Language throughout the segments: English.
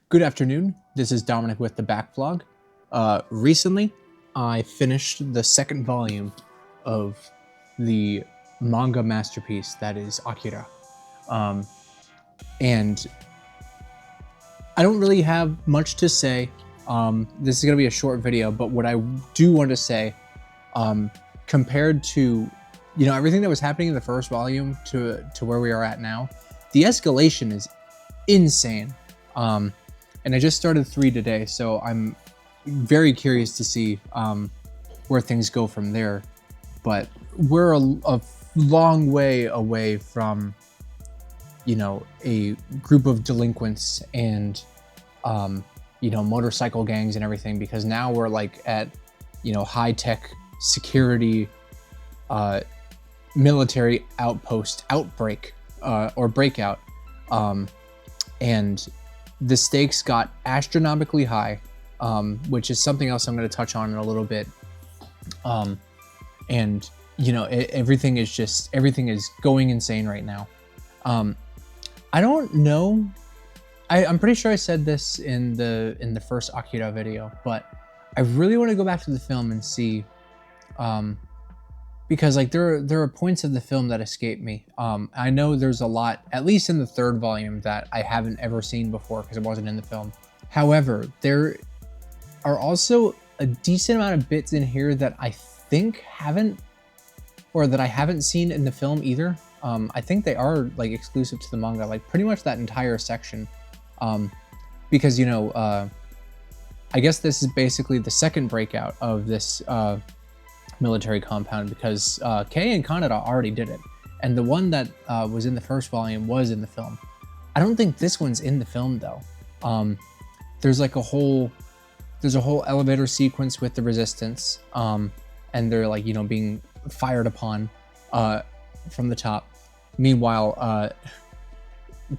Good afternoon, this is Dominic with TheBackVlog. Recently, I finished the second volume of the manga masterpiece that is Akira. And I don't really have much to say. This is going to be a short video, but what I do want to say, compared to everything that was happening in the first volume to where we are at now, the escalation is insane. And I just started 3 today, so I'm very curious to see where things go from there. But we're a long way away from, a group of delinquents and, motorcycle gangs and everything, because now we're like at, high-tech security, military outpost outbreak or breakout. And the stakes got astronomically high, which is something else I'm going to touch on in a little bit. And everything is going insane right now. I don't know. I'm pretty sure I said this in the first Akira video, but I really want to go back to the film and see, because like there are points of the film that escape me. I know there's a lot, at least in the third volume, that I haven't ever seen before because it wasn't in the film. However, there are also a decent amount of bits in here that I think that I haven't seen in the film either. I think they are like exclusive to the manga, like pretty much that entire section. Because I guess this is basically the second breakout of this military compound, because Kei and Kaneda already did it, and the one that was in the first volume was in the film. I don't think this one's in the film though. There's like a whole elevator sequence with the resistance, and they're like being fired upon from the top. Meanwhile,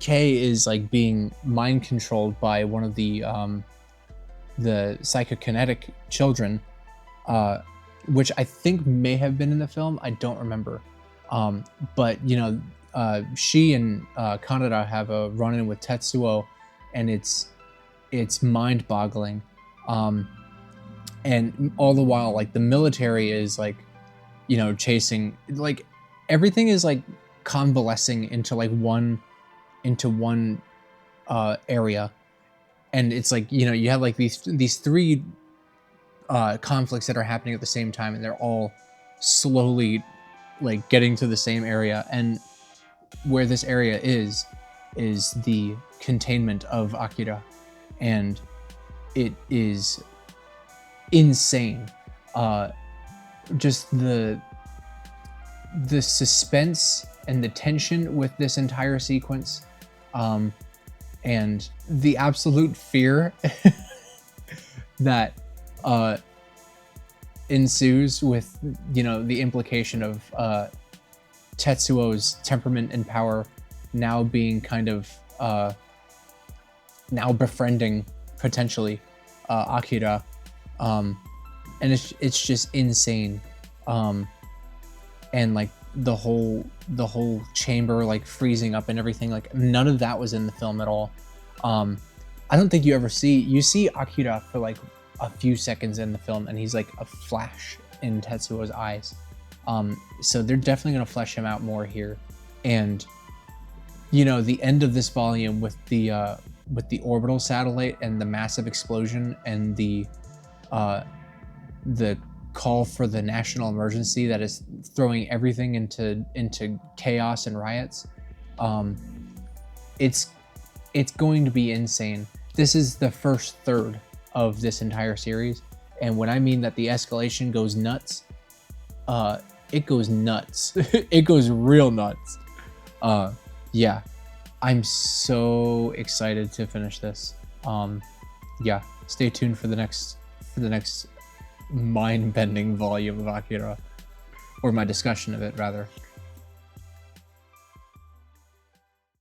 Kei is like being mind controlled by one of the psychokinetic children, which I think may have been in the film. I don't remember. But she and Kaneda have a run-in with Tetsuo, and it's mind-boggling. And all the while, like, the military is like, chasing, like, everything is like convalescing into one area, and it's like you have like these three conflicts that are happening at the same time, and they're all slowly like getting to the same area. And where this area is the containment of Akira, and it is insane. Just the suspense and the tension with this entire sequence, and the absolute fear that ensues with the implication of Tetsuo's temperament and power now being kind of now befriending potentially Akira, and it's just insane. And like the whole chamber like freezing up and everything, like none of that was in the film at all. I don't think you see Akira for like a few seconds in the film, and he's like a flash in Tetsuo's eyes. So they're definitely going to flesh him out more here. And the end of this volume with the orbital satellite and the massive explosion and the call for the national emergency that is throwing everything into chaos and riots. It's going to be insane. This is the first third of this entire series, and when I mean that the escalation goes nuts, it goes nuts. It goes real nuts. Yeah, I'm so excited to finish this. Yeah, stay tuned for the next mind-bending volume of Akira, or my discussion of it rather.